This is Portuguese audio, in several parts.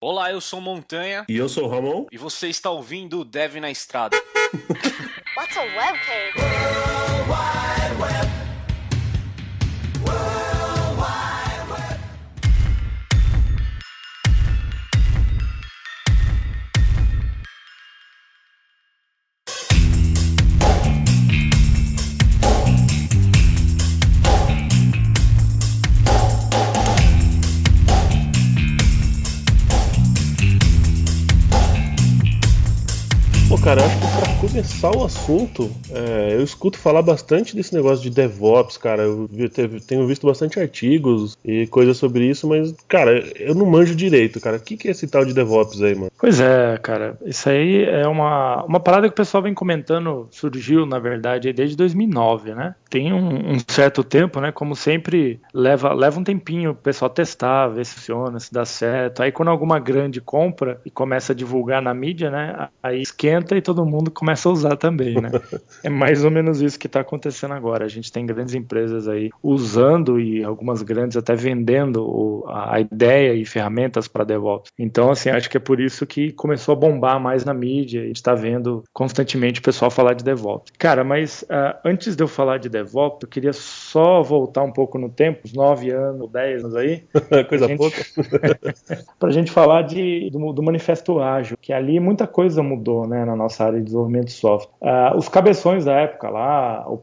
Olá, eu sou Montanha E eu sou o Ramon. e você está ouvindo o Dev na Estrada. What's a web page? Pô, cara, eu acho que pra começar o assunto, eu escuto falar bastante desse negócio de DevOps, cara. Tenho visto bastante artigos e coisas sobre isso, mas, cara, eu não manjo direito, cara. O que é esse tal de DevOps aí, mano? Pois é, cara, isso aí é uma parada que o pessoal vem comentando, surgiu, na verdade, aí desde 2009, né? Tem um certo tempo, né? Como sempre, leva um tempinho o pessoal testar, ver se funciona, se dá certo. Aí quando alguma grande compra e começa a divulgar na mídia, né? Aí esquenta e todo mundo começa a usar também, né? É mais ou menos isso que está acontecendo agora. A gente tem grandes empresas aí usando e algumas grandes até vendendo a ideia e ferramentas para DevOps. Então, assim, acho que é por isso que começou a bombar mais na mídia e a gente está vendo constantemente o pessoal falar de DevOps. Cara, mas antes de eu falar de DevOps, eu queria só voltar um pouco no tempo, uns 9 anos, 10 anos aí, Coisa gente... pouca. para a gente falar do Manifesto Ágil, que ali muita coisa mudou, né, na nossa área de desenvolvimento de software. Os cabeções da época lá, os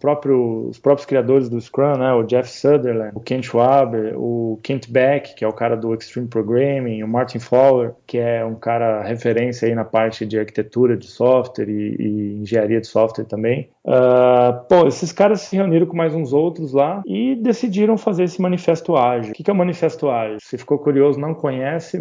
próprios criadores do Scrum, né, o Jeff Sutherland, o Kent Schwaber, o Kent Beck, que é o cara do Extreme Programming, o Martin Fowler, que é um cara referência aí na parte de arquitetura de software e engenharia de software também. Esses caras se reuniram com mais uns outros lá e decidiram fazer esse Manifesto Ágil. O que é o Manifesto Ágil? Se ficou curioso, não conhece,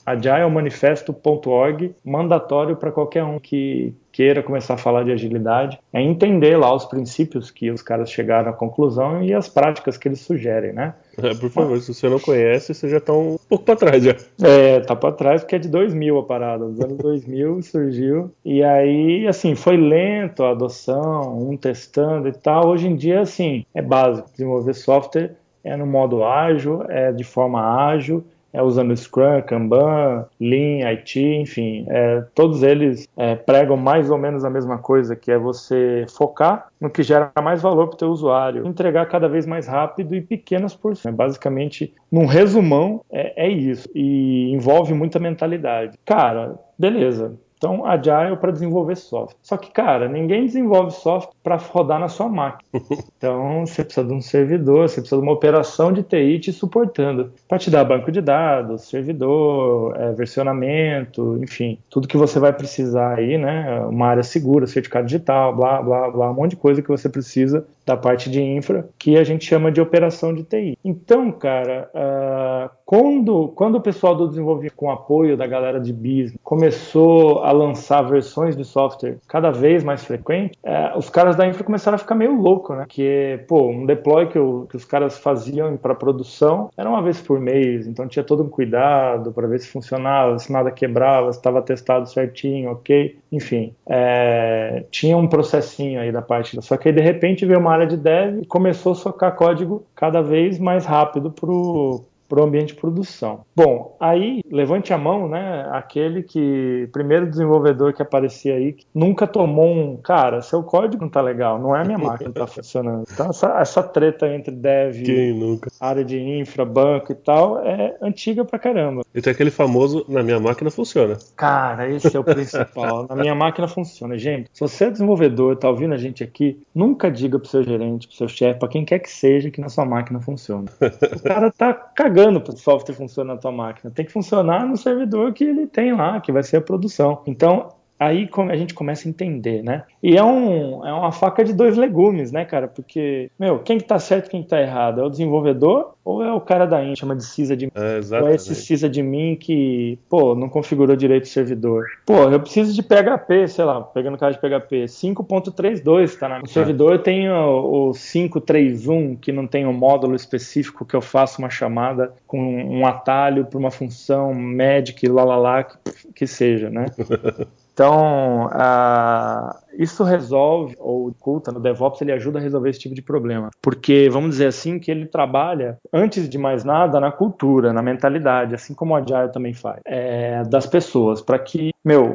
agilemanifesto.org, mandatório para qualquer um que queira começar a falar de agilidade, é entender lá os princípios que os caras chegaram à conclusão e as práticas que eles sugerem, né? Por favor, se você não conhece, você já tá um pouco pra trás já. Tá pra trás porque é de 2000 a parada, nos anos 2000 surgiu, e aí, assim, foi lento a adoção, um testando e tal. Hoje em dia, assim, é básico, desenvolver software é no modo ágil, é de forma ágil, usando Scrum, Kanban, Lean, IT, enfim, todos eles pregam mais ou menos a mesma coisa, que é você focar no que gera mais valor para o teu usuário, entregar cada vez mais rápido e pequenas porções. Basicamente, num resumão, é isso, e envolve muita mentalidade. Cara, beleza. Então, Agile para desenvolver software. Só que, cara, ninguém desenvolve software para rodar na sua máquina. Então, você precisa de um servidor, você precisa de uma operação de TI te suportando para te dar banco de dados, servidor, versionamento, enfim, tudo que você vai precisar aí, né? Uma área segura, certificado digital, blá, blá, blá, um monte de coisa que você precisa da parte de infra, que a gente chama de operação de TI. Então, cara, quando o pessoal do desenvolvimento, com o apoio da galera de business, começou a lançar versões de software cada vez mais frequente, os caras da infra começaram a ficar meio louco, né? Que, um deploy que os caras faziam para produção era uma vez por mês, então tinha todo um cuidado para ver se funcionava, se nada quebrava, se estava testado certinho, ok? Enfim, tinha um processinho aí da parte. Só que aí, de repente, veio uma área de dev e começou a socar código cada vez mais rápido para o ambiente de produção. Bom, aí levante a mão, né? Primeiro desenvolvedor que aparecia aí, que nunca tomou cara, seu código não tá legal, não é a minha máquina que tá funcionando. Então essa treta entre dev, Quem nunca? área de infra, banco e tal, é antiga pra caramba. E tem aquele famoso, na minha máquina funciona. Cara, esse é o principal. Na minha máquina funciona. Gente, se você é desenvolvedor, tá ouvindo a gente aqui, nunca diga pro seu gerente, pro seu chefe, pra quem quer que seja, que na sua máquina funciona. O cara tá cagando pro software funcionar na tua máquina. Tem que funcionar no servidor que ele tem lá, que vai ser a produção. Então, aí a gente começa a entender, né? E é uma faca de dois legumes, né, cara? Porque, quem que tá certo e quem que tá errado? É o desenvolvedor ou é o cara da infra, chama de sysadmin? Ou é esse sysadmin que, não configurou direito o servidor? Eu preciso de PHP, sei lá, pegando o caso de PHP, 5.32, tá? No servidor tem o 5.3.1, que não tem um módulo específico que eu faço uma chamada com um atalho para uma função magic, que seja, né? Então, isso resolve, ou oculta no DevOps, ele ajuda a resolver esse tipo de problema. Porque, vamos dizer assim, que ele trabalha, antes de mais nada, na cultura, na mentalidade, assim como o Agile também faz, das pessoas, para que,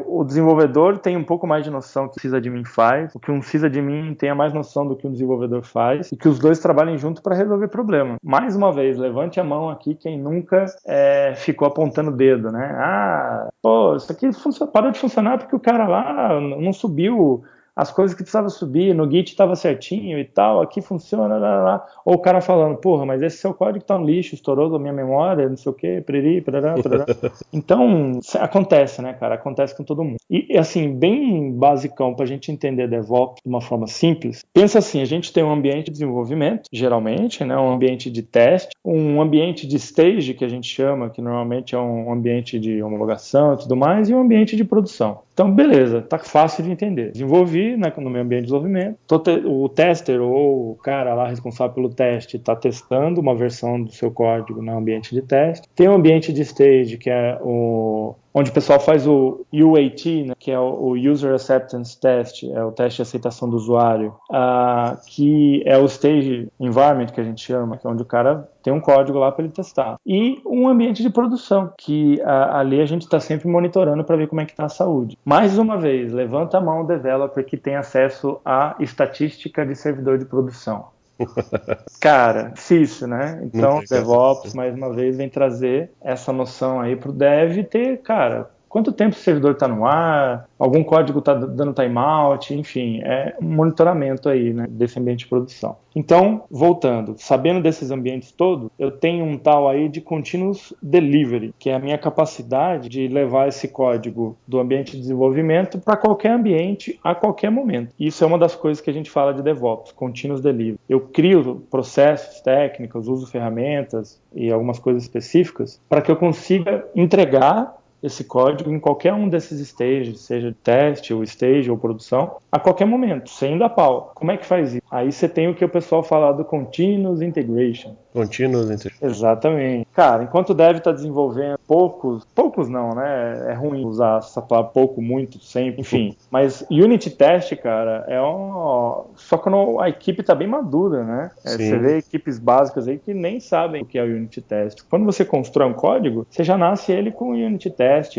o desenvolvedor tenha um pouco mais de noção do que o sysadmin faz, o que um sysadmin tenha mais noção do que um desenvolvedor faz, e que os dois trabalhem junto para resolver problema. Mais uma vez, levante a mão aqui quem nunca ficou apontando o dedo, né? Isso aqui parou de funcionar porque o cara lá não subiu as coisas que precisava subir, no Git estava certinho e tal, aqui funciona, lá. Ou o cara falando, porra, mas esse seu código tá um lixo, estourou da minha memória, não sei o que, piriri, parará. Então, acontece, né, cara? Acontece com todo mundo. E, assim, bem basicão pra gente entender DevOps de uma forma simples, pensa assim, a gente tem um ambiente de desenvolvimento, geralmente, né, um ambiente de teste, um ambiente de stage, que a gente chama, que normalmente é um ambiente de homologação e tudo mais, e um ambiente de produção. Então, beleza, tá fácil de entender. Desenvolvi no meu ambiente de desenvolvimento, o tester ou o cara lá responsável pelo teste está testando uma versão do seu código no ambiente de teste. Tem o ambiente de stage, que é onde o pessoal faz o UAT, né, que é o User Acceptance Test, é o teste de aceitação do usuário, que é o Stage Environment, que a gente chama, que é onde o cara tem um código lá para ele testar. E um ambiente de produção, que ali a gente está sempre monitorando para ver como é que está a saúde. Mais uma vez, levanta a mão o developer que tem acesso à estatística de servidor de produção. Cara, difícil, né? Então, DevOps, mais uma vez, vem trazer essa noção aí pro dev ter, cara, quanto tempo o servidor está no ar, algum código está dando timeout, enfim, é um monitoramento aí, né, desse ambiente de produção. Então, voltando, sabendo desses ambientes todos, eu tenho um tal aí de Continuous Delivery, que é a minha capacidade de levar esse código do ambiente de desenvolvimento para qualquer ambiente, a qualquer momento. Isso é uma das coisas que a gente fala de DevOps, Continuous Delivery. Eu crio processos técnicos, uso ferramentas e algumas coisas específicas para que eu consiga entregar esse código em qualquer um desses stages, seja teste, ou stage, ou produção, a qualquer momento, sem dar pau. Como é que faz isso? Aí você tem o que o pessoal fala do Continuous Integration. Continuous Integration. Exatamente. Cara, enquanto o dev está desenvolvendo poucos não, né? É ruim usar essa palavra pouco, muito, sempre, enfim. Mas unit test, cara, só quando a equipe está bem madura, né? Você vê equipes básicas aí que nem sabem o que é o unit test. Quando você constrói um código, você já nasce ele com o unit test,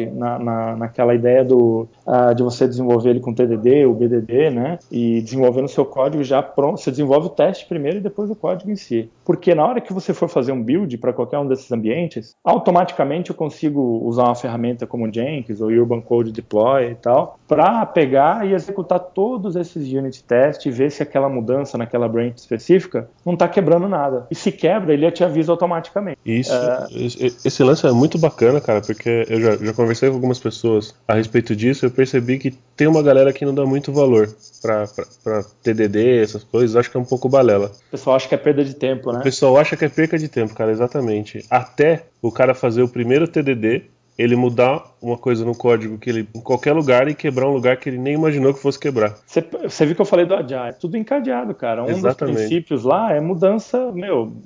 naquela ideia de você desenvolver ele com TDD, o BDD, né? E desenvolvendo o seu código já pronto. Você desenvolve o teste primeiro e depois o código em si. Porque na hora que você for fazer um build para qualquer um desses ambientes, automaticamente eu consigo usar uma ferramenta como o Jenkins ou Urban Code Deploy e tal, para pegar e executar todos esses unit tests e ver se aquela mudança naquela branch específica não está quebrando nada. E se quebra, ele te avisa automaticamente. Esse lance é muito bacana, cara, porque eu já conversei com algumas pessoas a respeito disso e eu percebi que tem uma galera que não dá muito valor pra TDD, essas coisas, acho que é um pouco balela. O pessoal acha que é perda de tempo, né? O pessoal acha que é perca de tempo, cara, exatamente. Até o cara fazer o primeiro TDD, ele mudar uma coisa no código que ele em qualquer lugar e quebrar um lugar que ele nem imaginou que fosse quebrar. Você viu que eu falei do Agile, tudo encadeado, cara. Exatamente. Dos princípios lá é mudança,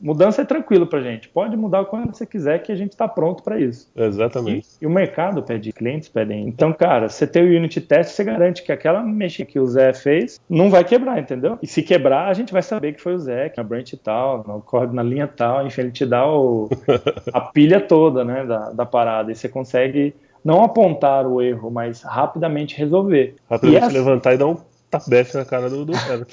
mudança é tranquilo pra gente. Pode mudar quando você quiser que a gente tá pronto pra isso. Exatamente. E o mercado pede, clientes pedem. Então, cara, você tem o unit test, você garante que aquela mexida que o Zé fez não vai quebrar, entendeu? E se quebrar, a gente vai saber que foi o Zé, que na branch tal, no código na linha tal, enfim, ele te dá a pilha toda, né, da parada. E você consegue não apontar o erro, mas rapidamente resolver. Rapidamente levantar e dar um tabefe na cara do cara.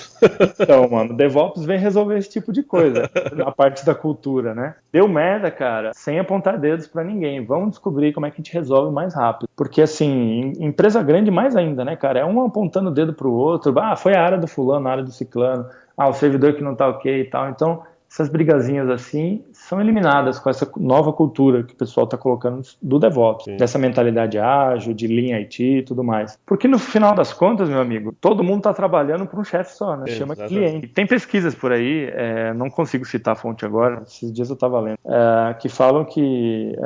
Então, mano, DevOps vem resolver esse tipo de coisa, a parte da cultura, né? Deu merda, cara, sem apontar dedos pra ninguém. Vamos descobrir como é que a gente resolve mais rápido. Porque, assim, empresa grande mais ainda, né, cara? É um apontando o dedo pro outro. Foi a área do fulano, a área do ciclano. O servidor que não tá ok e tal. Então, essas brigazinhas assim são eliminadas com essa nova cultura que o pessoal está colocando do DevOps, dessa mentalidade ágil, de Lean IT e tudo mais. Porque no final das contas, meu amigo, todo mundo está trabalhando para um chefe só, né? Chama cliente. Tem pesquisas por aí, não consigo citar a fonte agora, esses dias eu estava lendo, que falam que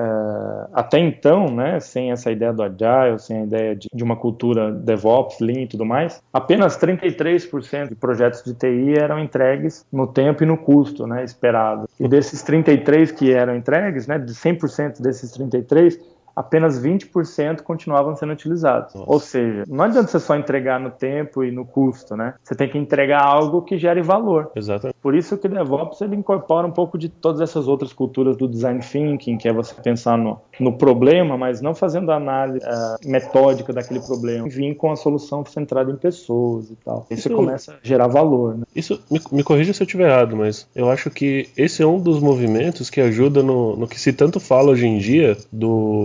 até então, né, sem essa ideia do Agile, sem a ideia de uma cultura DevOps, Lean e tudo mais, apenas 33% de projetos de TI eram entregues no tempo e no custo, né, esperado. E desses 33 que eram entregues, né, de 100% desses 33, apenas 20% continuavam sendo utilizados. Nossa. Ou seja, não adianta você só entregar no tempo e no custo, né? Você tem que entregar algo que gere valor. Exatamente. Por isso que o DevOps ele incorpora um pouco de todas essas outras culturas do design thinking, que é você pensar no problema, mas não fazendo a análise metódica daquele problema, vir com a solução centrada em pessoas e tal. Isso começa a gerar valor, né? Isso, me corrija se eu estiver errado, mas eu acho que esse é um dos movimentos que ajuda no que se tanto fala hoje em dia,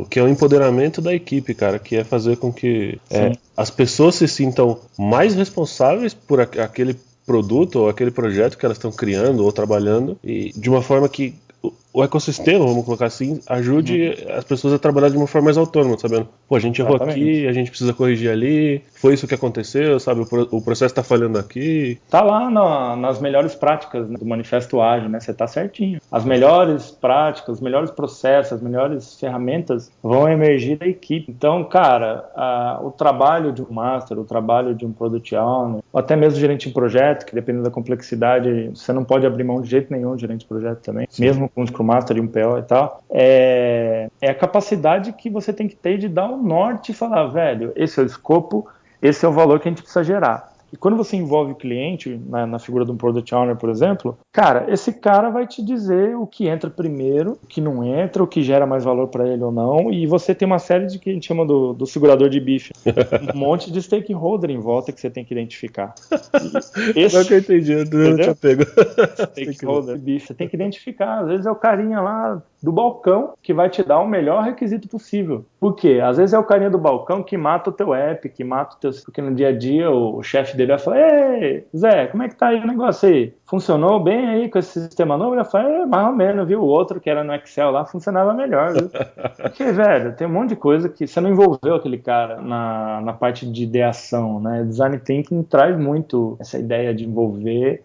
que é o empoderamento da equipe, cara, que é fazer com que as pessoas se sintam mais responsáveis por aquele produto ou aquele projeto que elas estão criando ou trabalhando, e de uma forma que o ecossistema, vamos colocar assim, ajude as pessoas a trabalhar de uma forma mais autônoma, sabendo, pô, a gente errou aqui, a gente precisa corrigir ali, foi isso que aconteceu, sabe, o processo tá falhando aqui. Tá lá nas melhores práticas, né, do Manifesto Ágil, né, você tá certinho. As melhores práticas, os melhores processos, as melhores ferramentas vão emergir da equipe. Então, cara, o trabalho de um Master, o trabalho de um Product Owner, ou até mesmo gerente de projeto, que dependendo da complexidade, você não pode abrir mão de jeito nenhum de gerente de projeto também, mesmo com Scrum Master e um PO e tal, é a capacidade que você tem que ter de dar um norte e falar, velho, esse é o escopo, esse é o valor que a gente precisa gerar. E quando você envolve o cliente, na figura de um Product Owner, por exemplo, cara, esse cara vai te dizer o que entra primeiro, o que não entra, o que gera mais valor para ele ou não, e você tem uma série de que a gente chama do segurador de bife. Um monte de stakeholder em volta que você tem que identificar. Não que eu entendi, eu não te apego. Stakeholder de bife, você tem que identificar. Às vezes é o carinha lá do balcão que vai te dar o melhor requisito possível. Por quê? Às vezes é o carinha do balcão que mata o teu app, que mata o teu... Porque no dia a dia o chefe dele vai falar, ei, Zé, como é que tá aí o negócio aí? Funcionou bem aí com esse sistema novo? Ele vai falar, mais ou menos, viu? O outro que era no Excel lá funcionava melhor, viu? Porque, velho, tem um monte de coisa que você não envolveu aquele cara na parte de ideação, né? Design Thinking traz muito essa ideia de envolver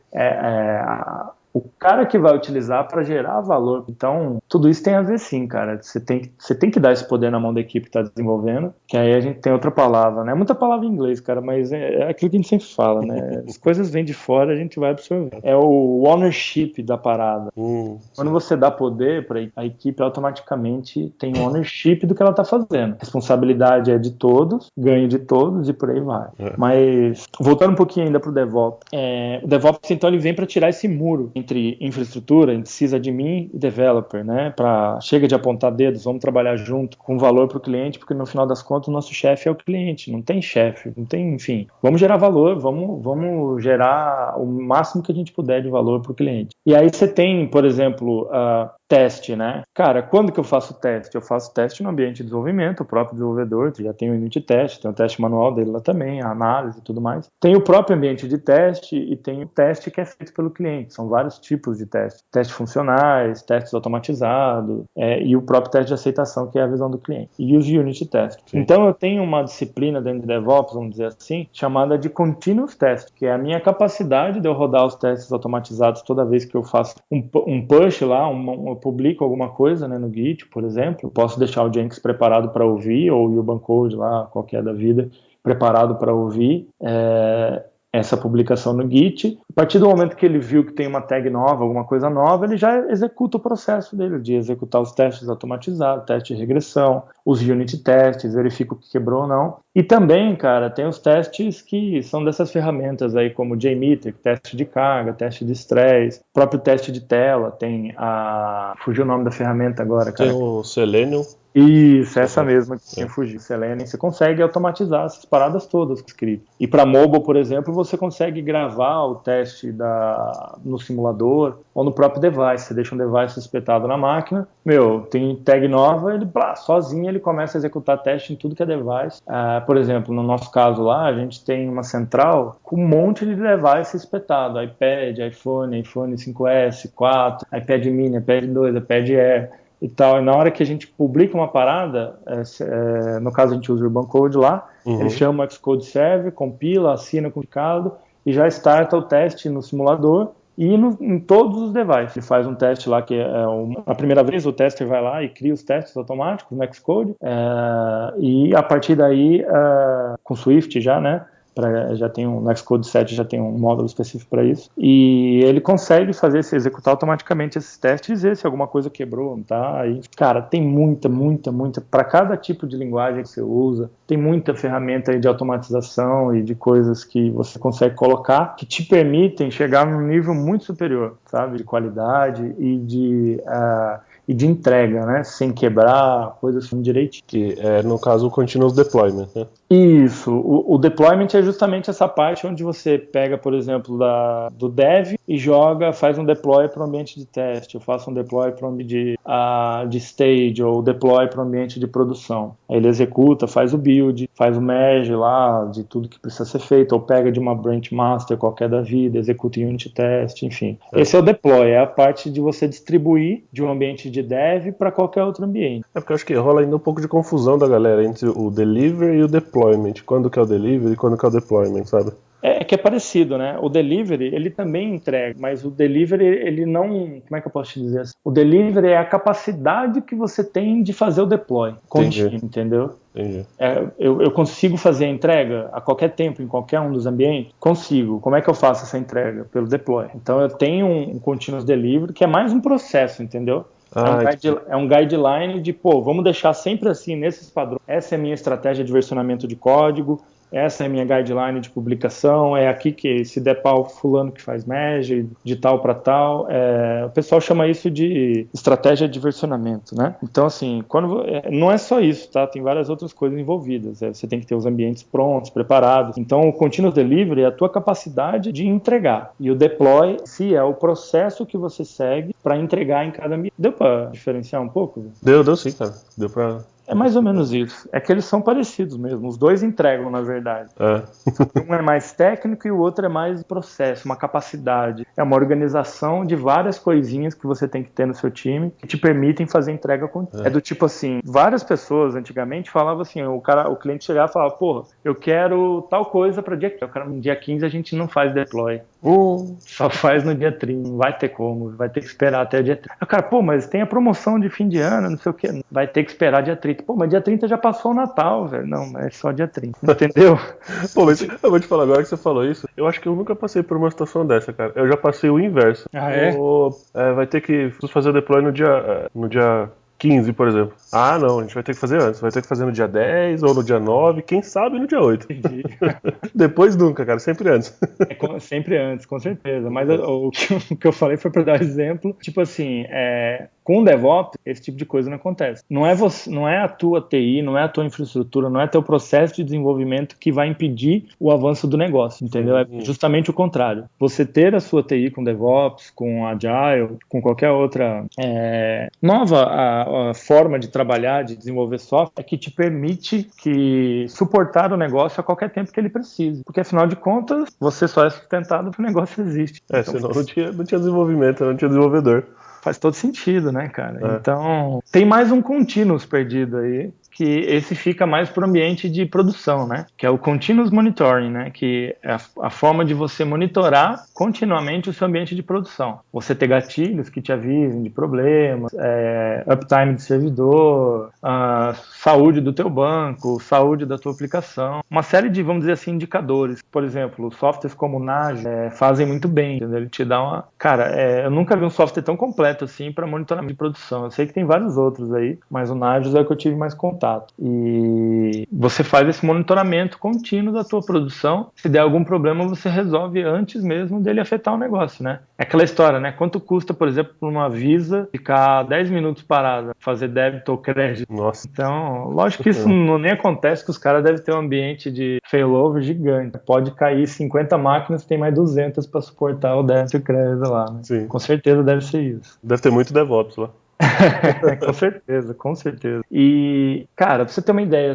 o cara que vai utilizar para gerar valor. Então, tudo isso tem a ver sim, cara. Você tem que dar esse poder na mão da equipe que está desenvolvendo, que aí a gente tem outra palavra, né? Muita palavra em inglês, cara, mas é aquilo que a gente sempre fala, né? As coisas vêm de fora, a gente vai absorver. É o ownership da parada. Quando você dá poder para a equipe, automaticamente tem ownership do que ela está fazendo. A responsabilidade é de todos, ganho de todos e por aí vai. Mas, voltando um pouquinho ainda pro DevOps, o DevOps, então, ele vem para tirar esse muro entre infraestrutura, entre sysadmin e developer, né? Chega de apontar dedos, vamos trabalhar junto com valor para o cliente, porque no final das contas o nosso chefe é o cliente, não tem chefe, não tem, enfim. Vamos gerar valor, vamos gerar o máximo que a gente puder de valor para o cliente. E aí você tem, por exemplo, teste, né? Cara, quando que eu faço teste? Eu faço teste no ambiente de desenvolvimento, o próprio desenvolvedor já tem o unit test, tem o teste manual dele lá também, a análise e tudo mais. Tem o próprio ambiente de teste e tem o teste que é feito pelo cliente. São vários tipos de testes. Testes funcionais, testes automatizados e o próprio teste de aceitação, que é a visão do cliente. E os unit tests. Então eu tenho uma disciplina dentro de DevOps, vamos dizer assim, chamada de Continuous Test, que é a minha capacidade de eu rodar os testes automatizados toda vez que eu faço um push lá, eu publico alguma coisa, né, no Git, por exemplo. Posso deixar o Jenkins preparado para ouvir, ou o Urban Code lá, qualquer da vida, preparado para ouvir essa publicação no Git. A partir do momento que ele viu que tem uma tag nova, alguma coisa nova, ele já executa o processo dele de executar os testes automatizados, teste de regressão, os unit tests, verifica o que quebrou ou não. E também, cara, tem os testes que são dessas ferramentas aí, como o JMeter, teste de carga, teste de estresse, próprio teste de tela, tem fugiu o nome da ferramenta agora, cara. Tem o Selenium. Isso, essa mesma que tinha fugido. Selenium, você consegue automatizar essas paradas todas com script. E para mobile, por exemplo, você consegue gravar o teste no simulador ou no próprio device. Você deixa um device espetado na máquina, tem tag nova, ele sozinho ele começa a executar teste em tudo que é device. Por exemplo, no nosso caso lá, a gente tem uma central com um monte de device espetado. iPad, iPhone 5S, 4, iPad mini, iPad 2, iPad Air e tal. E na hora que a gente publica uma parada, no caso a gente usa o Urban Code lá, ele chama o Xcode Server, compila, assina o comunicado e já starta o teste no simulador e em todos os devices. Ele faz um teste lá que a primeira vez o tester vai lá e cria os testes automáticos no Xcode e a partir daí, com Swift já, né? Já tem no Xcode 7 já tem um módulo específico para isso, e ele consegue executar automaticamente esses testes e dizer se alguma coisa quebrou, tá? Aí, cara, tem muita, para cada tipo de linguagem que você usa, tem muita ferramenta aí de automatização e de coisas que você consegue colocar que te permitem chegar num nível muito superior, sabe? De qualidade e de entrega, né? Sem quebrar, coisas assim direitinho. Que é, no caso, o Continuous Deployment, né? Isso, o deployment é justamente essa parte onde você pega, por exemplo, do dev e faz um deploy para o ambiente de teste, eu faço um deploy para o ambiente de stage, ou deploy para o ambiente de produção. Aí ele executa, faz o build, faz o merge lá de tudo que precisa ser feito, ou pega de uma branch master qualquer da vida, executa em unit test, enfim. Esse é o deploy, é a parte de você distribuir de um ambiente de dev para qualquer outro ambiente. É porque eu acho que rola ainda um pouco de confusão da galera entre o delivery e o deployment. Quando que é o delivery e quando que é o deployment, sabe? É que é parecido, né? O delivery, ele também entrega, mas o delivery, ele não... Como é que eu posso te dizer assim? O delivery é a capacidade que você tem de fazer o deploy com o time, entendeu? Entendi. Eu consigo fazer a entrega a qualquer tempo, em qualquer um dos ambientes? Consigo. Como é que eu faço essa entrega? Pelo deploy. Então eu tenho um continuous delivery, que é mais um processo, entendeu? É um guideline de, vamos deixar sempre assim, nesses padrões. Essa é a minha estratégia de versionamento de código, essa é a minha guideline de publicação, é aqui que se der pau fulano que faz merge, de tal para tal. O pessoal chama isso de estratégia de versionamento, né? Então, assim, não é só isso, tá? Tem várias outras coisas envolvidas. Você tem que ter os ambientes prontos, preparados. Então, o Continuous Delivery é a tua capacidade de entregar. E o Deploy, se é o processo que você segue para entregar em cada ambiente. Deu para diferenciar um pouco? Deu sim, cara. Deu para... É mais ou menos isso. É que eles são parecidos mesmo. Os dois entregam, na verdade. Um é mais técnico e o outro é mais processo, uma capacidade. É uma organização de várias coisinhas que você tem que ter no seu time que te permitem fazer entrega contínua. É do tipo assim, várias pessoas antigamente falavam assim, o cliente chegava e falava, eu quero tal coisa para dia 15. No dia 15 a gente não faz deploy. Só faz no dia 30, não vai ter como, vai ter que esperar até o dia 30. O cara, mas tem a promoção de fim de ano, não sei o que, vai ter que esperar dia 30. Mas dia 30 já passou o Natal, velho. Não, é só dia 30, entendeu? Mas eu vou te falar agora que você falou isso, eu acho que eu nunca passei por uma situação dessa, cara. Eu já passei o inverso. Ah, é? Vai ter que fazer o deploy no dia 15, por exemplo. Ah, não, a gente vai ter que fazer antes. Vai ter que fazer no dia 10 ou no dia 9, quem sabe no dia 8. Entendi. Depois nunca, cara, sempre antes. Sempre antes, com certeza. Mas o que eu falei foi para dar exemplo. Tipo assim, com o DevOps, esse tipo de coisa não acontece. Não é a tua TI, não é a tua infraestrutura, não é teu processo de desenvolvimento que vai impedir o avanço do negócio, entendeu? É justamente o contrário. Você ter a sua TI com DevOps, com Agile, com qualquer outra nova forma de trabalhar, de desenvolver software, é que te permite suportar o negócio a qualquer tempo que ele precise. Porque, afinal de contas, você só é sustentado porque o negócio existe. Então, senão não tinha desenvolvimento, não tinha desenvolvedor. Faz todo sentido, né, cara? Então, tem mais um continuous perdido aí, que esse fica mais para o ambiente de produção, né? Que é o continuous monitoring, né? Que é a forma de você monitorar continuamente o seu ambiente de produção. Você ter gatilhos que te avisem de problemas, uptime de servidor, saúde do teu banco, saúde da tua aplicação, uma série de, vamos dizer assim, indicadores. Por exemplo, softwares como o Nagios fazem muito bem, entendeu? Ele te dá uma... Cara, eu nunca vi um software tão completo assim para monitoramento de produção. Eu sei que tem vários outros aí, mas o Nagios é o que eu tive mais contato. E você faz esse monitoramento contínuo da tua produção. Se der algum problema, você resolve antes mesmo dele afetar o negócio, né? É aquela história, né? Quanto custa, por exemplo, para uma Visa ficar 10 minutos parada, fazer débito ou crédito? Nossa. Então, lógico que isso nem acontece, que os caras devem ter um ambiente de failover gigante. Pode cair 50 máquinas, tem mais 200 para suportar o débito e o crédito lá, né? Sim. Com certeza deve ser isso. Deve ter muito DevOps lá. Com certeza. E, cara, pra você ter uma ideia,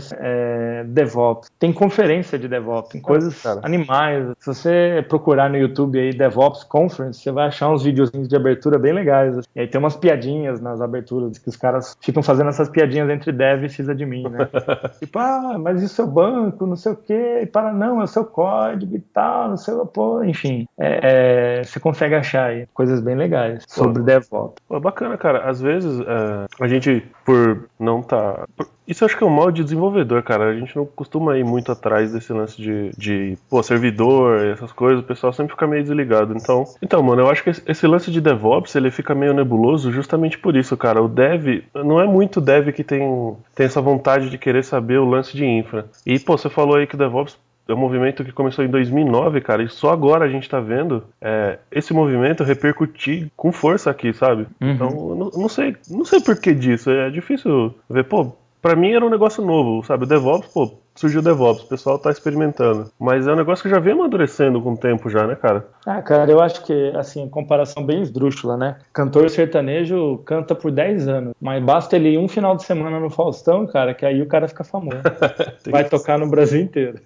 DevOps, tem conferência de DevOps, tem coisas animais. Se você procurar no YouTube aí, DevOps Conference, você vai achar uns videozinhos de abertura bem legais. E aí tem umas piadinhas nas aberturas, que os caras ficam fazendo essas piadinhas entre dev e sysadmin, né? Tipo, mas e o seu banco, não sei o quê, não, é o seu código e tal, não sei o pô, enfim. Você consegue achar aí coisas bem legais sobre DevOps. Bacana, cara. Às vezes vezes a gente, por não tá... Isso eu acho que é um mal de desenvolvedor, cara. A gente não costuma ir muito atrás desse lance de servidor, essas coisas. O pessoal sempre fica meio desligado. Então, mano, eu acho que esse lance de DevOps, ele fica meio nebuloso justamente por isso, cara. O dev, não é muito dev que tem essa vontade de querer saber o lance de infra. E, pô, você falou aí que o DevOps é um movimento que começou em 2009, cara, e só agora a gente tá vendo esse movimento repercutir com força aqui, sabe? Então, eu não sei por que disso. É difícil ver, pô, pra mim era um negócio novo, sabe? O DevOps, pô, surgiu o DevOps, o pessoal tá experimentando. Mas é um negócio que já vem amadurecendo com o tempo já, né, cara? Cara, eu acho que, assim, comparação bem esdrúxula, né? Cantor sertanejo canta por 10 anos, mas basta ele ir um final de semana no Faustão, cara, que aí o cara fica famoso. Vai tocar no Brasil inteiro.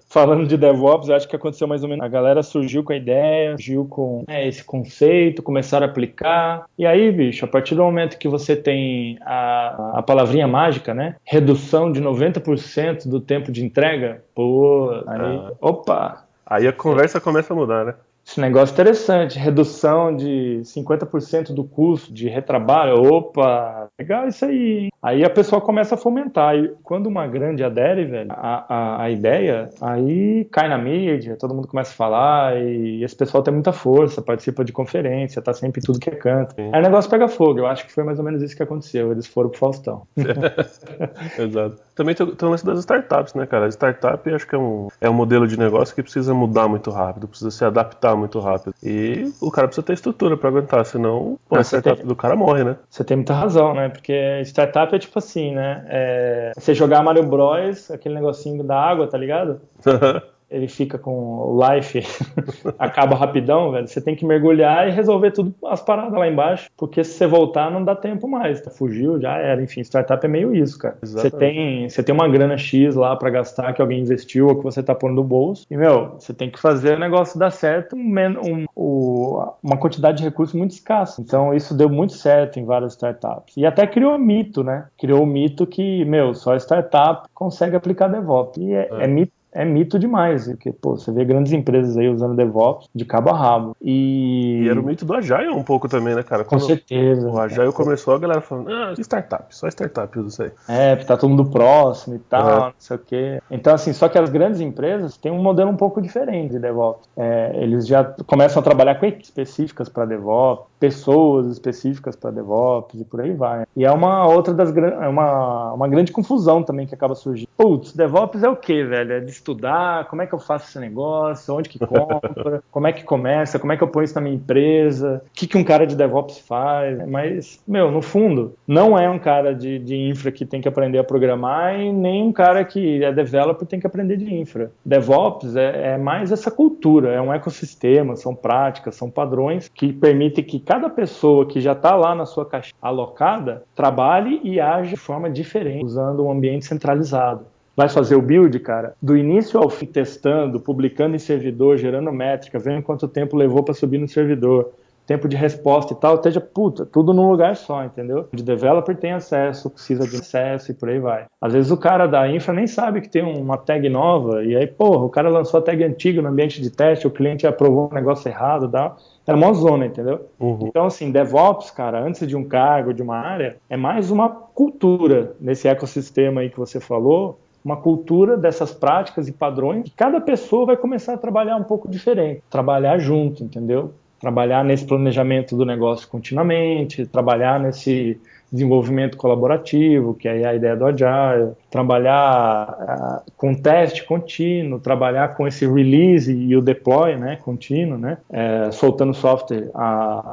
Falando de DevOps, eu acho que aconteceu mais ou menos. A galera surgiu com a ideia, surgiu com esse conceito, começaram a aplicar. E aí, bicho, a partir do momento que você tem a palavrinha mágica, né? Redução de 90% do tempo de entrega, pô, aí, opa! Aí a conversa começa a mudar, né? Esse negócio interessante, redução de 50% do custo de retrabalho, opa, legal isso aí, hein? Aí a pessoa começa a fomentar, e quando uma grande adere, velho, a ideia, aí cai na mídia, todo mundo começa a falar, e esse pessoal tem muita força, participa de conferência, tá sempre em tudo que é canto. Aí o negócio pega fogo, eu acho que foi mais ou menos isso que aconteceu, eles foram pro Faustão. Exato. Também tem o lance das startups, né, cara? A startup acho que é um modelo de negócio que precisa mudar muito rápido, precisa se adaptar muito rápido. E o cara precisa ter estrutura pra aguentar, senão a startup do cara morre, né? Você tem muita razão, né? Porque startup é tipo assim, né? Você jogar Mario Bros, aquele negocinho da água, tá ligado? Ele fica com o life, acaba rapidão, velho. Você tem que mergulhar e resolver tudo as paradas lá embaixo, porque se você voltar não dá tempo mais. Fugiu, já era. Enfim, startup é meio isso, cara. Você tem uma grana X lá pra gastar que alguém investiu ou que você tá pondo no bolso. E, meu, você tem que fazer o negócio dar certo uma quantidade de recursos muito escassa. Então, isso deu muito certo em várias startups. E até criou um mito, né? Criou um mito que, meu, só startup consegue aplicar DevOps. E é mito demais, porque, pô, você vê grandes empresas aí usando DevOps de cabo a rabo. E era o mito do Agile um pouco também, né, cara? Com certeza. O Agile começou, a galera falando, só startup usa isso aí. Tá todo mundo próximo e tal, não sei o quê. Então, assim, só que as grandes empresas têm um modelo um pouco diferente de DevOps. Eles já começam a trabalhar com equipes específicas para DevOps, pessoas específicas para DevOps e por aí vai. E é uma outra uma grande confusão também que acaba surgindo. Putz, DevOps é o quê, velho? É de estudar, como é que eu faço esse negócio, onde que compra, como é que começa, como é que eu ponho isso na minha empresa, o que um cara de DevOps faz. Mas, meu, no fundo, não é um cara de infra que tem que aprender a programar e nem um cara que é developer tem que aprender de infra. DevOps é mais essa cultura, é um ecossistema, são práticas, são padrões que permitem que cada pessoa que já está lá na sua caixa alocada trabalhe e age de forma diferente, usando um ambiente centralizado. Vai fazer o build, cara, do início ao fim, testando, publicando em servidor, gerando métrica, vendo quanto tempo levou para subir no servidor, tempo de resposta e tal, esteja, tudo num lugar só, entendeu? O developer tem acesso, precisa de acesso e por aí vai. Às vezes o cara da infra nem sabe que tem uma tag nova, e aí, porra, o cara lançou a tag antiga no ambiente de teste, o cliente aprovou um negócio errado e tal. Era uma zona, entendeu? Então, assim, DevOps, cara, antes de um cargo, de uma área, é mais uma cultura nesse ecossistema aí que você falou, uma cultura dessas práticas e padrões que cada pessoa vai começar a trabalhar um pouco diferente, trabalhar junto, entendeu? Trabalhar nesse planejamento do negócio continuamente, trabalhar nesse desenvolvimento colaborativo, que é a ideia do Agile, trabalhar com teste contínuo, trabalhar com esse release e o deploy, né, contínuo, né, soltando software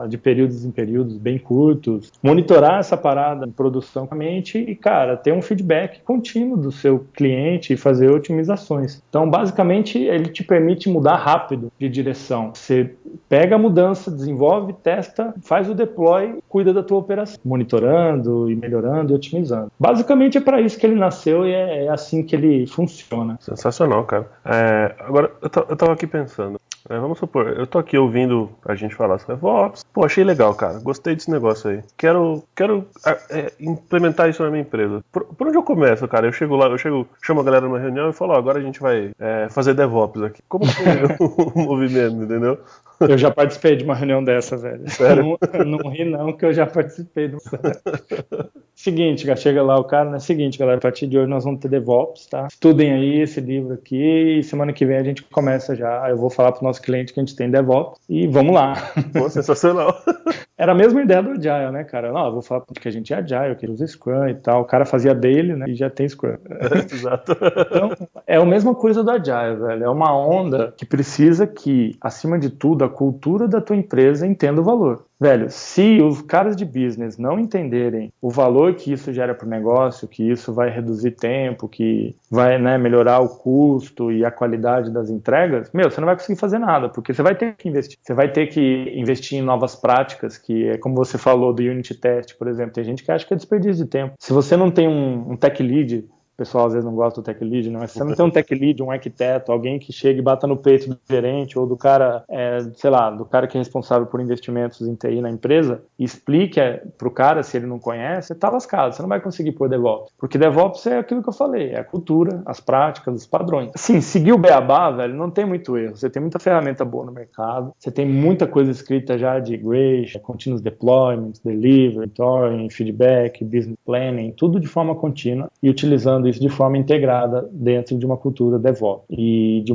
de períodos em períodos bem curtos, monitorar essa parada em produção e, cara, ter um feedback contínuo do seu cliente e fazer otimizações. Então, basicamente, ele te permite mudar rápido de direção. Você pega a mudança, desenvolve, testa, faz o deploy, cuida da tua operação, monitorando e melhorando e otimizando. Basicamente é para isso que ele nasceu e é assim que ele funciona. Sensacional, cara. Agora, eu tava aqui pensando. Vamos supor, eu tô aqui ouvindo a gente falar sobre DevOps. Pô, achei legal, cara. Gostei desse negócio aí. Quero implementar isso na minha empresa. Por onde eu começo, cara? Eu chego lá, chamo a galera numa reunião e falo, agora a gente vai fazer DevOps aqui. Como que é o movimento, entendeu? Eu já participei de uma reunião dessa, velho. Sério? Não ri não, que eu já participei de uma. Seguinte, cara, chega lá o cara, né? Seguinte, galera, a partir de hoje nós vamos ter DevOps, tá? Estudem aí esse livro aqui e semana que vem a gente começa já. Eu vou falar pro nosso cliente que a gente tem DevOps e vamos lá. Pô, sensacional. Era a mesma ideia do Agile, né, cara? Não, eu vou falar que a gente é Agile, que usa Scrum e tal. O cara fazia daily, né? E já tem Scrum. Exato. Então, é a mesma coisa do Agile, velho. É uma onda que precisa que, acima de tudo, a cultura da tua empresa entenda o valor. Velho, se os caras de business não entenderem o valor que isso gera para o negócio, que isso vai reduzir tempo, que vai, né, melhorar o custo e a qualidade das entregas, você não vai conseguir fazer nada, porque você vai ter que investir. Você vai ter que investir em novas práticas, que é como você falou do Unity Test, por exemplo. Tem gente que acha que é desperdício de tempo. Se você não tem um tech lead, o pessoal às vezes não gosta do tech lead, né? Mas se você não tem um tech lead, um arquiteto, alguém que chega e bata no peito do gerente ou do cara, sei lá, do cara que é responsável por investimentos em TI na empresa, e explique pro cara, se ele não conhece, você tá lascado, você não vai conseguir pôr DevOps. Porque DevOps é aquilo que eu falei, é a cultura, as práticas, os padrões. Assim, seguir o beabá, velho, não tem muito erro. Você tem muita ferramenta boa no mercado, você tem muita coisa escrita já de integration, continuous deployment, delivery, monitoring, feedback, business planning, tudo de forma contínua e utilizando isso de forma integrada dentro de uma cultura DevOps e de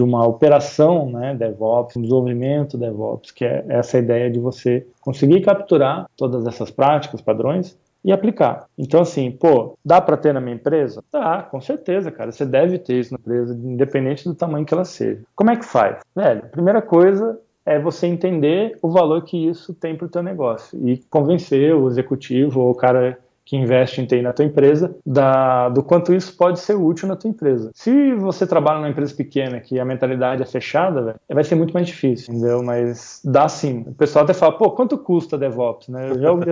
uma operação, né, DevOps, um desenvolvimento DevOps, que é essa ideia de você conseguir capturar todas essas práticas, padrões e aplicar. Então, assim, dá para ter na minha empresa? Dá, com certeza, cara. Você deve ter isso na empresa, independente do tamanho que ela seja. Como é que faz? Velho, primeira coisa é você entender o valor que isso tem para o teu negócio e convencer o executivo ou o cara que investe em TI na tua empresa, do quanto isso pode ser útil na tua empresa. Se você trabalha numa empresa pequena, que a mentalidade é fechada, véio, vai ser muito mais difícil, entendeu? Mas dá sim. O pessoal até fala, quanto custa DevOps, né? Eu já ouvi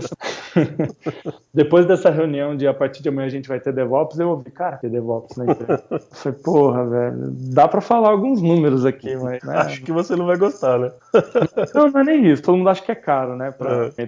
Depois dessa reunião de a partir de amanhã a gente vai ter DevOps, eu ouvi, cara, ter DevOps na empresa. Eu falei, porra, velho, dá pra falar alguns números aqui, mas... Né? Acho que você não vai gostar, né? Não é nem isso. Todo mundo acha que é caro, né?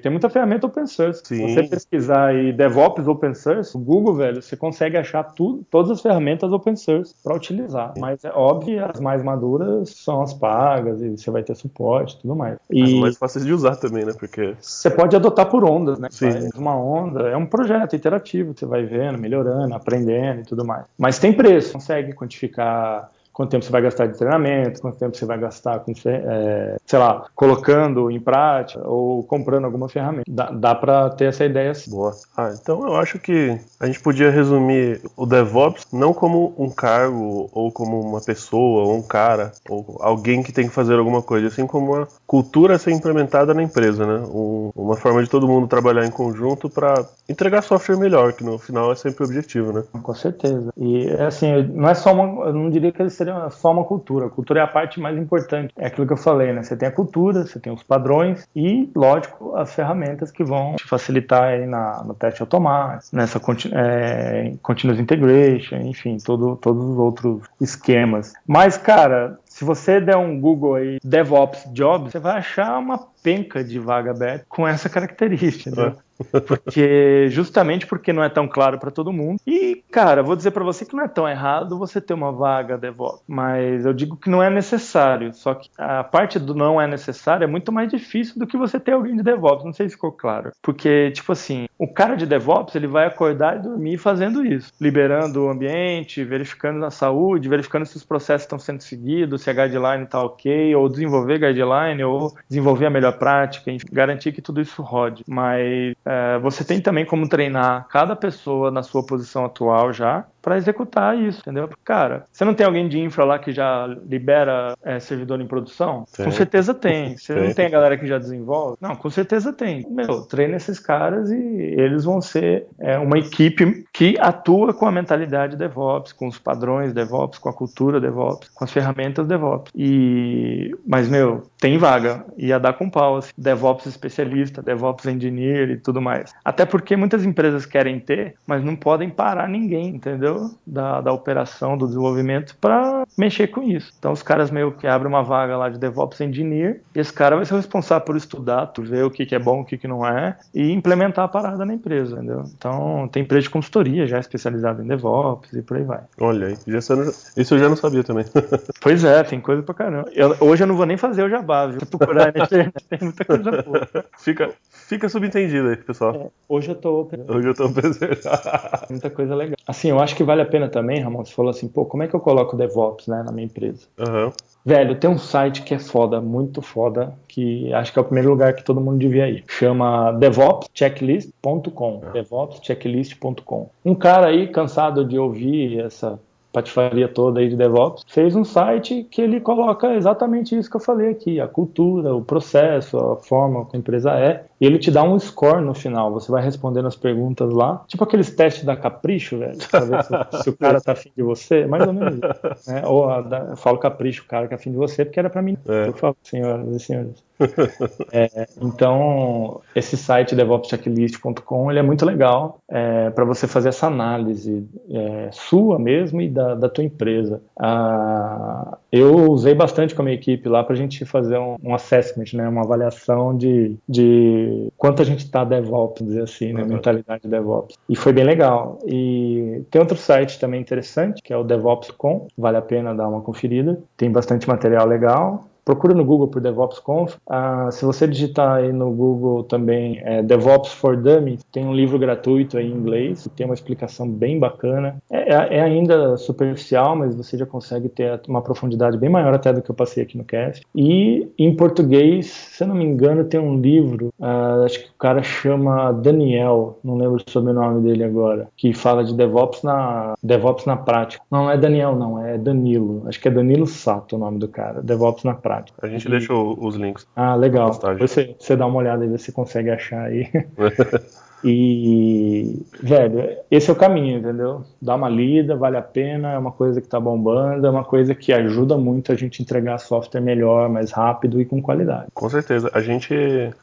Tem muita ferramenta open source. Sim. Se você pesquisar aí DevOps open source, no Google, velho, você consegue achar todas as ferramentas open source para utilizar. Mas é óbvio, as mais maduras são as pagas e você vai ter suporte e tudo mais. As mais fáceis de usar também, né? Porque você pode adotar por ondas, né? Sim. Faz uma onda, é um projeto interativo que você vai vendo, melhorando, aprendendo e tudo mais. Mas tem preço, consegue quantificar quanto tempo você vai gastar de treinamento, quanto tempo você vai gastar com, sei lá, colocando em prática ou comprando alguma ferramenta. Dá para ter essa ideia assim. Boa. Então eu acho que a gente podia resumir o DevOps não como um cargo ou como uma pessoa ou um cara ou alguém que tem que fazer alguma coisa, assim como uma cultura a ser implementada na empresa, né? Uma forma de todo mundo trabalhar em conjunto para entregar software melhor, que no final é sempre o objetivo, né? Com certeza. E assim, não é só eu não diria que eles seria só uma cultura. A cultura é a parte mais importante. É aquilo que eu falei, né? Você tem a cultura, você tem os padrões e, lógico, as ferramentas que vão te facilitar aí no teste automático, nessa continuous integration, enfim, todos os outros esquemas. Mas, cara, se você der um Google aí, DevOps Jobs, você vai achar uma penca de vaga aberta com essa característica, entendeu? Justamente porque não é tão claro para todo mundo. E, cara, vou dizer para você que não é tão errado você ter uma vaga DevOps, mas eu digo que não é necessário. Só que a parte do não é necessário é muito mais difícil do que você ter alguém de DevOps. Não sei se ficou claro. Porque, tipo assim, o cara de DevOps, ele vai acordar e dormir fazendo isso, liberando o ambiente, verificando a saúde, verificando se os processos estão sendo seguidos, se a guideline está ok, ou desenvolver guideline, ou desenvolver a melhor prática, enfim, garantir que tudo isso rode. Mas você tem também como treinar cada pessoa na sua posição atual já para executar isso, entendeu? Cara, você não tem alguém de infra lá que já libera servidor em produção? Sim. Com certeza tem. Você não tem a galera que já desenvolve? Não, com certeza tem. Treina esses caras e eles vão ser uma equipe que atua com a mentalidade DevOps, com os padrões DevOps, com a cultura DevOps, com as ferramentas DevOps. Mas, tem vaga. Ia dar com pau pau, assim, DevOps especialista, DevOps engineer e tudo mais. Até porque muitas empresas querem ter, mas não podem parar ninguém, entendeu? Da operação, do desenvolvimento para mexer com isso. Então os caras meio que abrem uma vaga lá de DevOps engineer e esse cara vai ser o responsável por estudar, por ver o que é bom, o que não é e implementar a parada na empresa, entendeu? Então tem empresa de consultoria já especializada em DevOps e por aí vai. Olha aí, isso eu já não sabia também. Pois é, tem coisa pra caramba. Hoje eu não vou nem fazer o jabá, viu? Se procurar na internet, tem muita coisa boa. Fica subentendido aí, pessoal. Hoje eu tô presente. muita coisa legal. Assim, eu acho que vale a pena também, Ramon, você falou assim, pô, como é que eu coloco DevOps, né, na minha empresa? Uhum. Velho, tem um site que é foda, muito foda, que acho que é o primeiro lugar que todo mundo devia ir. Chama devopschecklist.com. devopschecklist.com. Um cara aí, cansado de ouvir essa patifaria toda aí de DevOps, fez um site que ele coloca exatamente isso que eu falei aqui, a cultura, o processo, a forma que a empresa é, e ele te dá um score no final, você vai respondendo as perguntas lá, tipo aqueles testes da Capricho, velho, pra ver se o cara tá afim de você, mais ou menos isso, né? Ou eu falo Capricho, o cara que é afim de você, porque era pra mim, eu falo, senhoras e senhores. Então, esse site devopschecklist.com ele é muito legal para você fazer essa análise sua mesmo e da tua empresa. Eu usei bastante com a minha equipe lá para a gente fazer um assessment, né, uma avaliação de quanto a gente está DevOps, dizer assim, né, mentalidade DevOps. E foi bem legal. E tem outro site também interessante, que é o DevOps.com, vale a pena dar uma conferida. Tem bastante material legal. Procura no Google por DevOpsConf. Se você digitar aí no Google também DevOps for Dummies, tem um livro gratuito aí em inglês, tem uma explicação bem bacana. É ainda superficial, mas você já consegue ter uma profundidade bem maior até do que eu passei aqui no cast. E em português, se eu não me engano, tem um livro, acho que o cara chama Daniel, não lembro sobre o sobrenome dele agora, que fala de DevOps na prática. Não é Daniel, não, é Danilo. Acho que é Danilo Sato o nome do cara, DevOps na prática. A gente deixa os links. Legal. Você dá uma olhada e vê se consegue achar aí. E, velho, esse é o caminho, entendeu? Dá uma lida, vale a pena, é uma coisa que tá bombando, é uma coisa que ajuda muito a gente entregar software melhor, mais rápido e com qualidade. Com certeza. A gente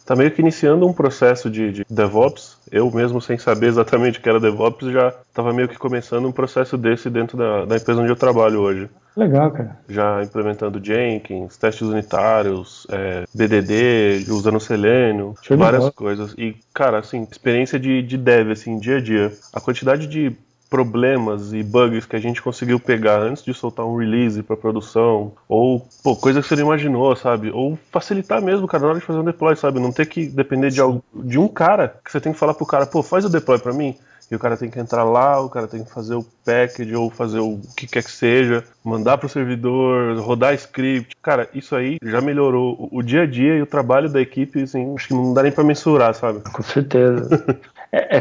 tá meio que iniciando um processo de DevOps. Eu mesmo, sem saber exatamente o que era DevOps, já tava meio que começando um processo desse dentro da empresa onde eu trabalho hoje. Legal, cara. Já implementando Jenkins, testes unitários, BDD, usando Selenium, várias coisas. E, cara, assim, experiência de dev, assim, dia a dia. A quantidade de problemas e bugs que a gente conseguiu pegar antes de soltar um release para produção, ou coisa que você não imaginou, sabe? Ou facilitar mesmo, cara, na hora de fazer um deploy, sabe? Não ter que depender de um cara, que você tem que falar pro cara, faz o deploy para mim. E o cara tem que entrar lá, o cara tem que fazer o package ou fazer o que quer que seja, mandar pro servidor, rodar script. Cara, isso aí já melhorou o dia a dia e o trabalho da equipe, assim, acho que não dá nem pra mensurar, sabe? Com certeza.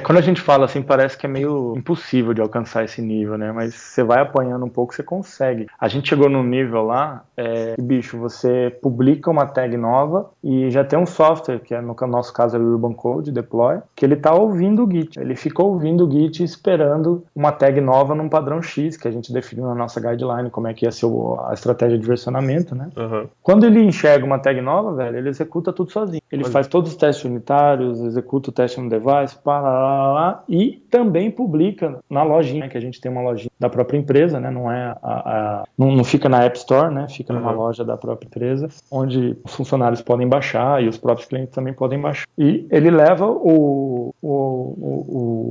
Quando a gente fala assim, parece que é meio impossível de alcançar esse nível, né? Mas você vai apanhando um pouco, você consegue. A gente chegou num nível lá, bicho, você publica uma tag nova e já tem um software, que no nosso caso é o Urban Code Deploy, que ele tá ouvindo o Git. Ele fica ouvindo o Git esperando uma tag nova num padrão X, que a gente definiu na nossa guideline, como é que ia ser a estratégia de versionamento, né? Uhum. Quando ele enxerga uma tag nova, velho, ele executa tudo sozinho. Ele faz todos os testes unitários, executa o teste no device, e também publica na lojinha, que a gente tem uma lojinha da própria empresa, né? Não fica na App Store, né? Fica numa loja da própria empresa, onde os funcionários podem baixar e os próprios clientes também podem baixar. E ele leva o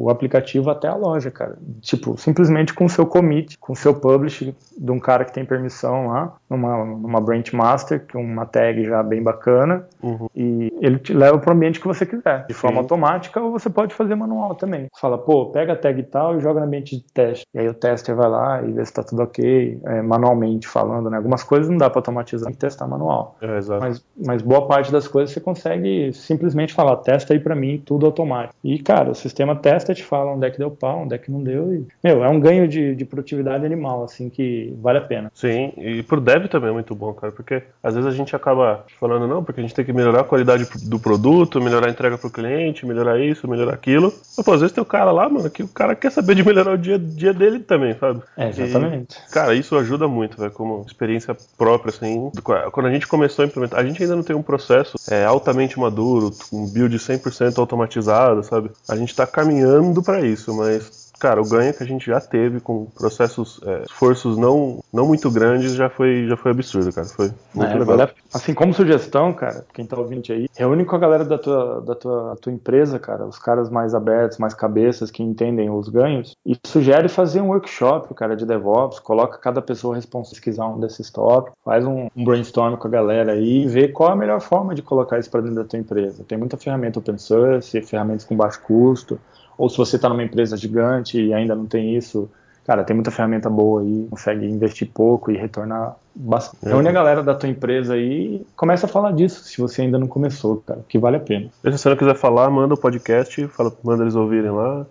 aplicativo até a loja, cara. Tipo, simplesmente com o seu commit, com o seu publish de um cara que tem permissão lá, numa branch master, que é uma tag já bem bacana, e ele te leva para o ambiente que você quiser, de forma automática, ou você pode fazer manual também. Você fala, pega a tag e tal e joga no ambiente de teste. E aí o tester vai lá e vê se tá tudo ok, manualmente falando, né? Algumas coisas não dá para automatizar, tem que testar manual. Exato. Mas boa parte das coisas você consegue simplesmente falar, testa aí para mim, tudo automático. E, cara, o sistema testa e te fala fala, um deck deu pau, um deck não deu. E, meu, é um ganho de produtividade animal, assim, que vale a pena. Sim, e pro dev também é muito bom, cara, porque às vezes a gente acaba falando, não, porque a gente tem que melhorar a qualidade do produto, melhorar a entrega pro cliente, melhorar isso, melhorar aquilo. Mas, pô, às vezes tem o cara lá, mano, que o cara quer saber de melhorar o dia dele também, sabe? Exatamente. E, cara, isso ajuda muito, velho, como experiência própria, assim. Quando a gente começou a implementar, a gente ainda não tem um processo altamente maduro, um build 100% automatizado, sabe? A gente tá caminhando pra isso, mas, cara, o ganho que a gente já teve com processos, esforços não muito grandes já foi absurdo, cara. Foi muito legal. Assim, como sugestão, cara, quem tá ouvindo aí, reúne com a galera da tua empresa, cara, os caras mais abertos, mais cabeças, que entendem os ganhos, e sugere fazer um workshop, cara, de DevOps, coloca cada pessoa responsável a pesquisar um desses tópicos, faz um brainstorm com a galera aí e vê qual a melhor forma de colocar isso pra dentro da tua empresa. Tem muita ferramenta open source, ferramentas com baixo custo, ou se você está numa empresa gigante e ainda não tem isso, cara, tem muita ferramenta boa aí, consegue investir pouco e retornar bastante. Reúne a galera da tua empresa aí e começa a falar disso, se você ainda não começou, cara, que vale a pena. Se você não quiser falar, manda o podcast, manda eles ouvirem lá.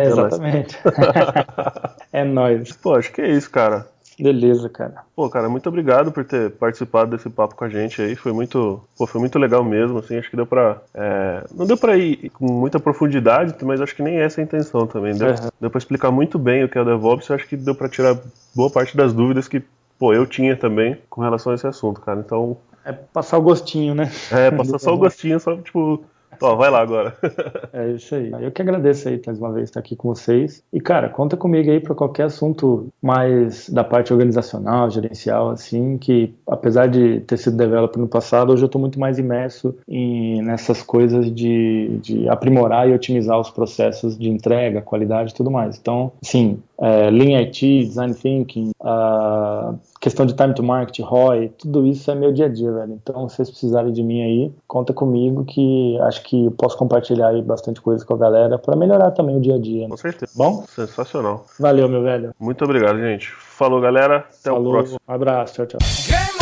Exatamente. É nóis. Pô, acho que é isso, cara. Beleza, cara. Pô, cara, muito obrigado por ter participado desse papo com a gente aí, foi muito legal mesmo, assim, acho que deu pra, não deu pra ir com muita profundidade, mas acho que nem essa é a intenção também, deu pra explicar muito bem o que é o DevOps, eu acho que deu pra tirar boa parte das dúvidas que, pô, eu tinha também com relação a esse assunto, cara, então... É passar o gostinho, né? Passar só o gostinho, só, tipo... Ó, vai lá agora. É isso aí. Eu que agradeço aí mais uma vez estar aqui com vocês. E, cara, conta comigo aí para qualquer assunto mais da parte organizacional, gerencial, assim, que apesar de ter sido developer no passado, hoje eu estou muito mais imerso nessas coisas de aprimorar e otimizar os processos de entrega, qualidade e tudo mais. Então, sim, Lean IT, Design Thinking, questão de time to market, ROI, tudo isso é meu dia a dia, velho. Então, se vocês precisarem de mim aí, conta comigo que acho que eu posso compartilhar aí bastante coisa com a galera para melhorar também o dia a dia. Né? Com certeza. Bom? Sensacional. Valeu, meu velho. Muito obrigado, gente. Falou, galera. Até o próximo. Um abraço. Tchau, tchau.